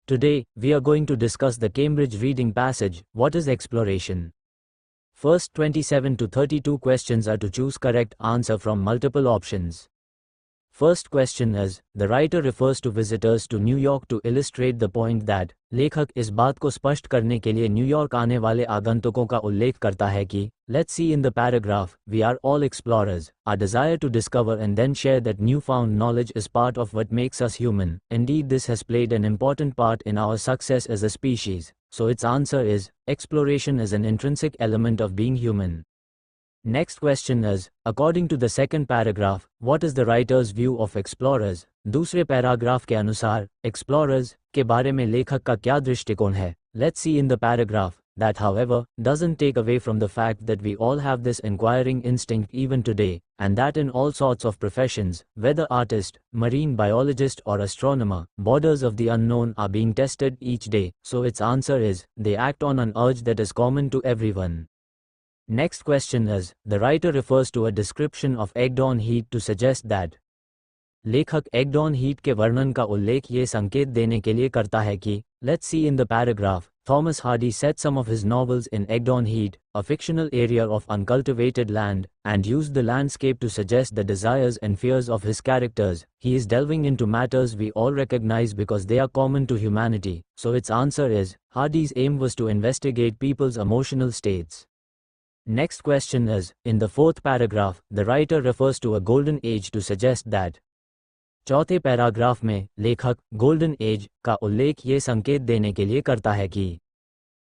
Today, we are going to discuss the Cambridge reading passage, What is Exploration? First 27 to 32 questions are to choose correct answer from multiple options. First question is, the writer refers to visitors to New York to illustrate the point that, लेखक इस बात को स्पष्ट करने के लिए New York आने वाले आगंतुकों का उल्लेख करता है कि, let's see in the paragraph, we are all explorers, our desire to discover and then share that newfound knowledge is part of what makes us human. Indeed, this has played an important part in our success as a species. So its answer is, exploration is an intrinsic element of being human. Next question is, according to the second paragraph, what is the writer's view of explorers? दूसरे paragraph के अनुसार, explorers के बारे में लेखक का क्या दृष्टिकोण है? Let's see in the paragraph. That, however, doesn't take away from the fact that we all have this inquiring instinct even today, and that in all sorts of professions, whether artist, marine biologist or astronomer, borders of the unknown are being tested each day. So its answer is, they act on an urge that is common to everyone. Next question is, the writer refers to a description of egged-on heat to suggest that, लेखक egged-on heat के वर्णन का उल्लेख ये संकेत देने के लिए करता है कि, let's see in the paragraph, Thomas Hardy set some of his novels in egged-on heat, a fictional area of uncultivated land, and used the landscape to suggest the desires and fears of his characters. He is delving into matters we all recognize because they are common to humanity. So its answer is, Hardy's aim was to investigate people's emotional states. Next question is, in the fourth paragraph, the writer refers to a golden age to suggest that, चौथे paragraph में लेखक golden age का उल्लेख ये संकेत देने के लिए करता है कि,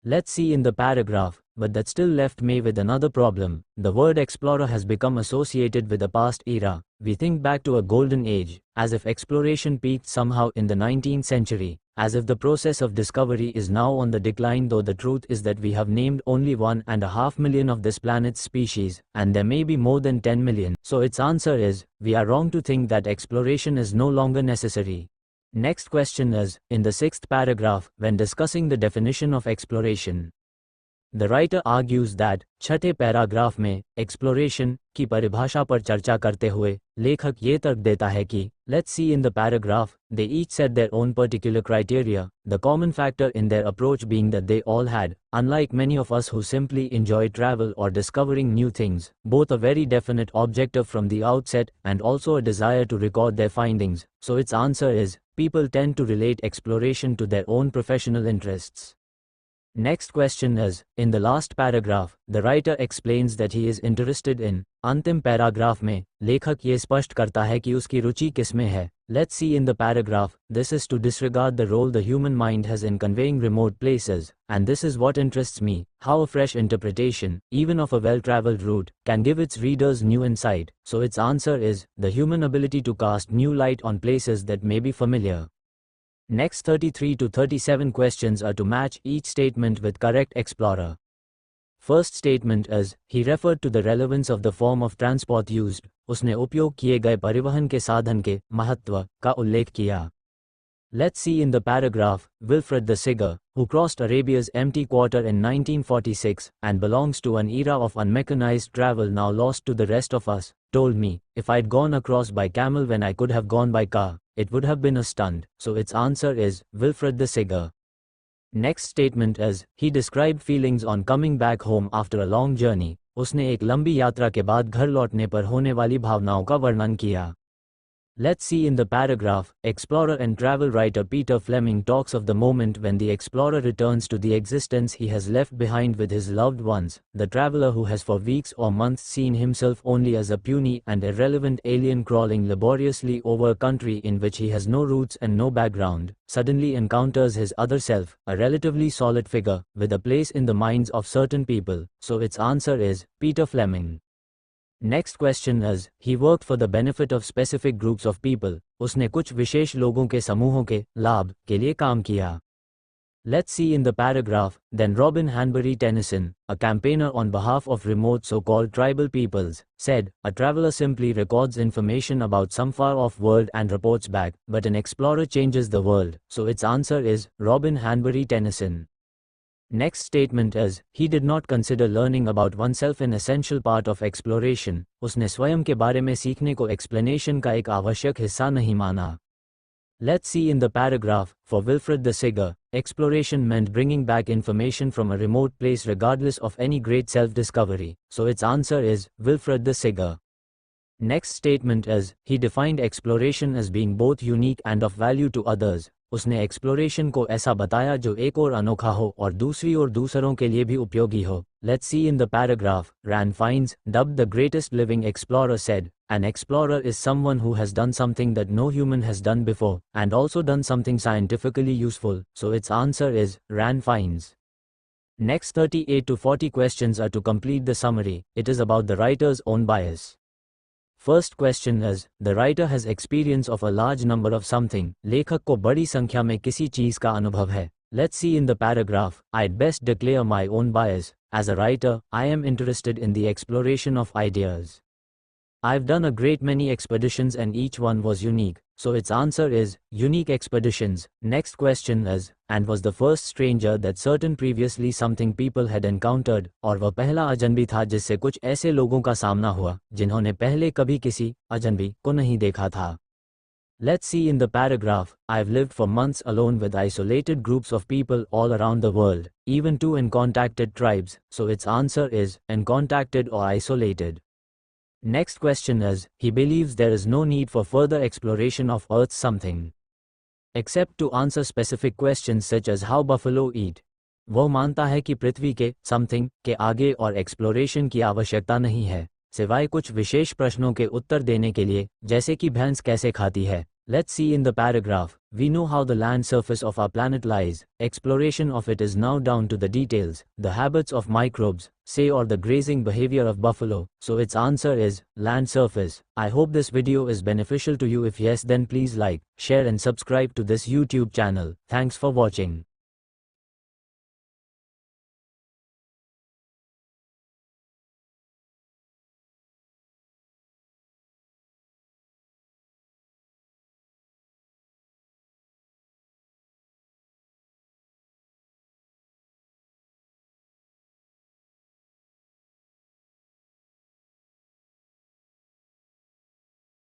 let's see in the paragraph, but that still left me with another problem. The word explorer has become associated with a past era. We think back to a golden age, as if exploration peaked somehow in the 19th century, as if the process of discovery is now on the decline, though the truth is that we have named only 1.5 million of this planet's species, and there may be more than 10 million. So its answer is, we are wrong to think that exploration is no longer necessary. Next question is, in the sixth paragraph, when discussing the definition of exploration, the writer argues that, छठे paragraph में, exploration की परिभाषा पर चर्चा करते हुए, लेखक ये तर्क देता है कि, let's see in the paragraph, they each set their own particular criteria, the common factor in their approach being that they all had, unlike many of us who simply enjoy travel or discovering new things, both a very definite objective from the outset and also a desire to record their findings. So its answer is, people tend to relate exploration to their own professional interests. Next question is, in the last paragraph, the writer explains that he is interested in, अंतिम paragraph में, लेखक ये स्पष्ट करता है कि उसकी रुचि किसमें है. Let's see in the paragraph, this is to disregard the role the human mind has in conveying remote places, and this is what interests me, how a fresh interpretation, even of a well-traveled route, can give its readers new insight. So its answer is, the human ability to cast new light on places that may be familiar. Next 33 to 37 questions are to match each statement with correct explorer. First statement is, he referred to the relevance of the form of transport used. उसने उपयोग किए गए परिवहन के साधन के महत्व का उल्लेख किया. Let's see in the paragraph, Wilfred the Sigger, who crossed Arabia's empty quarter in 1946 and belongs to an era of unmechanized travel now lost to the rest of us, told me, if I'd gone across by camel when I could have gone by car, it would have been a stunt. So its answer is, Wilfred the Sigger. Next statement is, he described feelings on coming back home after a long journey. उसने एक लंबी यात्रा के बाद घर लौटने पर होने वाली भावनाओं का वर्णन किया. Let's see in the paragraph, explorer and travel writer Peter Fleming talks of the moment when the explorer returns to the existence he has left behind with his loved ones, the traveler who has for weeks or months seen himself only as a puny and irrelevant alien crawling laboriously over a country in which he has no roots and no background, suddenly encounters his other self, a relatively solid figure, with a place in the minds of certain people. So its answer is, Peter Fleming. Next question is, he worked for the benefit of specific groups of people. उसने कुछ विशेष लोगों के समूहों के लाभ के लिए काम किया. Let's see in the paragraph, then Robin Hanbury Tennyson, a campaigner on behalf of remote so-called tribal peoples, said, a traveler simply records information about some far-off world and reports back, but an explorer changes the world. So its answer is, Robin Hanbury Tennyson. Next statement is, he did not consider learning about oneself an essential part of exploration. उसने स्वयं के बारे में सीखने को explanation का एक आवश्यक हिस्सा नहीं माना. Let's see in the paragraph. For Wilfred the Seeger, exploration meant bringing back information from a remote place regardless of any great self-discovery. So its answer is Wilfred the Seeger. Next statement is, he defined exploration as being both unique and of value to others. उसने exploration को ऐसा बताया जो एक और अनोखा हो और दूसरी और दूसरों के लिए भी उपयोगी हो. Let's see in the paragraph. Rand Fines, dubbed the greatest living explorer, said, an explorer is someone who has done something that no human has done before, and also done something scientifically useful. So its answer is Rand Fines. Next 38 to 40 questions are to complete the summary. It is about the writer's own bias. First question is, the writer has experience of a large number of something. लेखक को बड़ी संख्या में किसी चीज का अनुभव है. Let's see in the paragraph. I'd best declare my own bias. As a writer, I am interested in the exploration of ideas. I've done a great many expeditions and each one was unique. So its answer is unique expeditions. Next question is, and was the first stranger that certain previously something people had encountered, और वह पहला अजनबी था जिससे कुछ ऐसे लोगों का सामना हुआ जिन्होंने पहले कभी किसी अजनबी को नहीं देखा था. Let's see in the paragraph. I've lived for months alone with isolated groups of people all around the world, even two uncontacted tribes. So its answer is uncontacted or isolated. Next question is, he believes there is no need for further exploration of Earth's something, except to answer specific questions such as how buffalo eat. वो मानता है कि पृथ्वी के something के आगे और exploration की आवश्यकता नहीं है, सिवाय कुछ विशेष प्रश्नों के उत्तर देने के लिए, जैसे कि भैंस कैसे खाती है. Let's see in the paragraph. We know how the land surface of our planet lies. Exploration of it is now down to the details, the habits of microbes, say, or the grazing behavior of buffalo. So its answer is land surface. I hope this video is beneficial to you. If yes, then please like, share and subscribe to this YouTube channel. Thanks for watching.